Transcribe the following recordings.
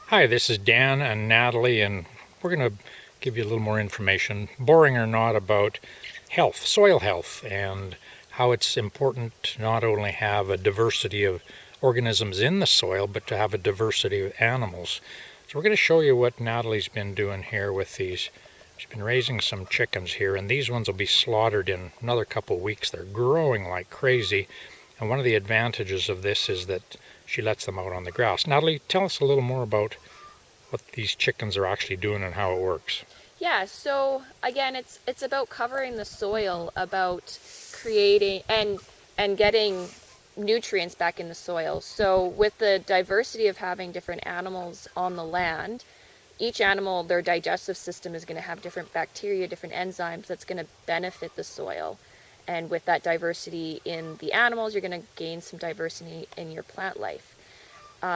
Hi, this is Dan and Natalie, and we're going to give you a little more information, boring or not, about health, soil health, and how it's important to not only have a diversity of organisms in the soil, but to have a diversity of animals. So we're going to show you what Natalie's been doing here with these. She's been raising some chickens here, and these ones will be slaughtered in another couple weeks. They're growing like crazy, and one of the advantages of this is that she lets them out on the grass. Natalie, tell us a little more about what these chickens are actually doing and how it works. Yeah, so again, it's about covering the soil, about creating and getting nutrients back in the soil. So with the diversity of having different animals on the land, each animal, their digestive system is going to have different bacteria, different enzymes that's going to benefit the soil. And with that diversity in the animals, you're going to gain some diversity in your plant life.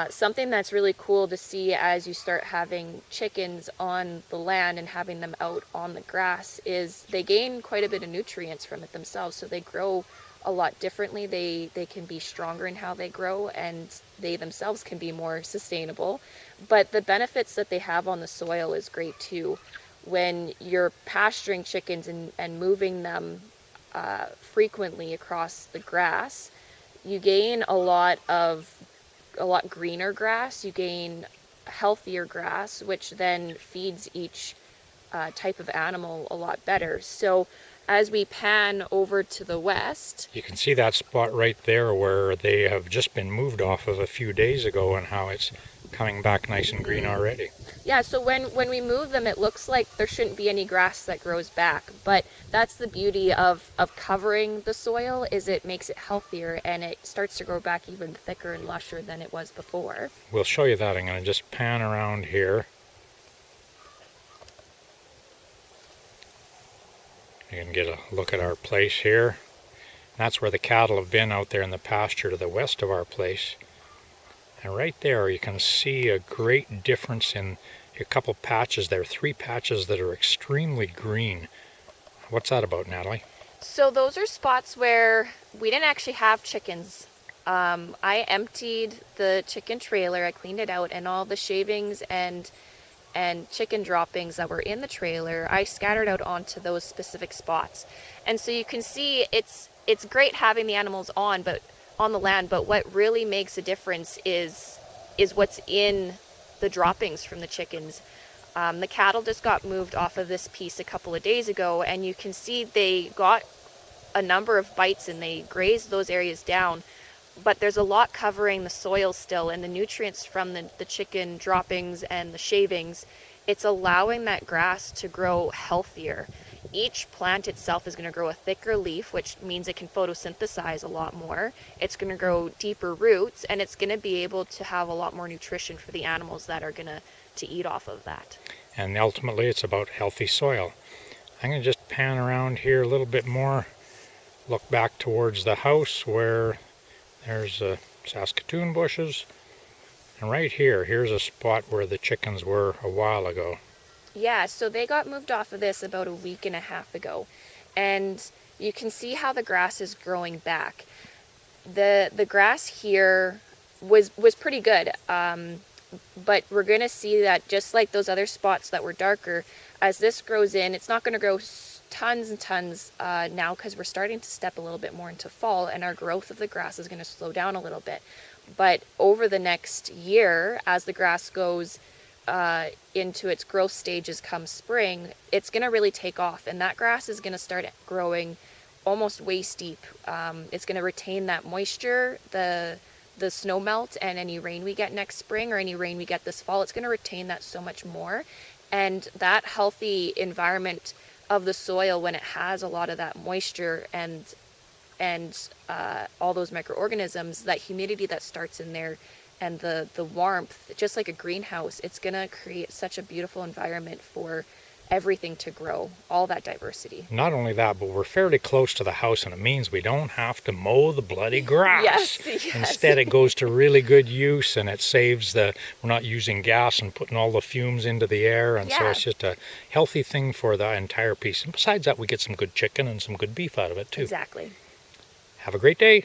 Something that's really cool to see as you start having chickens on the land and having them out on the grass is they gain quite a bit of nutrients from it themselves. So they grow a lot differently. They can be stronger in how they grow, and they themselves can be more sustainable. But the benefits that they have on the soil is great too. When you're pasturing chickens and moving them frequently across the grass, you gain a lot greener grass, you gain healthier grass, which then feeds each type of animal a lot better. So as we pan over to the west, You can see that spot right there where they have just been moved off of a few days ago and how it's coming back nice and green already. yeah, so when we move them, it looks like there shouldn't be any grass that grows back, but that's the beauty of covering the soil, is it makes it healthier and it starts to grow back even thicker and lusher than it was before. We'll show you that. I'm going to just pan around here. You can get a look at our place here. That's where the cattle have been out there in the pasture to the west of our place. And right there you can see a great difference in a couple patches there, 3 patches that are extremely green. What's that about, Natalie? So those are spots where we didn't actually have chickens. I emptied the chicken trailer, I cleaned it out, and all the shavings and chicken droppings that were in the trailer, I scattered out onto those specific spots. And so you can see it's great having the animals on the land, but what really makes a difference is what's in the droppings from the chickens. The cattle just got moved off of this piece a couple of days ago, and you can see they got a number of bites and they grazed those areas down, but there's a lot covering the soil still, and the nutrients from the chicken droppings and the shavings, it's allowing that grass to grow healthier. Each plant itself is going to grow a thicker leaf, which means it can photosynthesize a lot more. It's going to grow deeper roots, and it's going to be able to have a lot more nutrition for the animals that are going to eat off of that. And ultimately it's about healthy soil. I'm going to just pan around here a little bit more, look back towards the house where there's Saskatoon bushes. And right here, here's a spot where the chickens were a while ago. Yeah, so they got moved off of this about a week and a half ago. And you can see how the grass is growing back. The grass here was pretty good. But we're going to see that just like those other spots that were darker, as this grows in, it's not going to grow tons and tons now, because we're starting to step a little bit more into fall, and our growth of the grass is going to slow down a little bit. But over the next year, as the grass goes into its growth stages come spring, it's going to really take off, and that grass is going to start growing almost waist deep. It's going to retain that moisture, the snow melt and any rain we get next spring or any rain we get this fall. It's going to retain that so much more, and that healthy environment of the soil, when it has a lot of that moisture and all those microorganisms, that humidity that starts in there, and the warmth, just like a greenhouse, it's going to create such a beautiful environment for everything to grow, all that diversity. Not only that, but we're fairly close to the house, and it means we don't have to mow the bloody grass. Yes. Instead, it goes to really good use, and it saves we're not using gas and putting all the fumes into the air, and so Yeah. it's just a healthy thing for the entire piece. And besides that, we get some good chicken and some good beef out of it too. Exactly. Have a great day.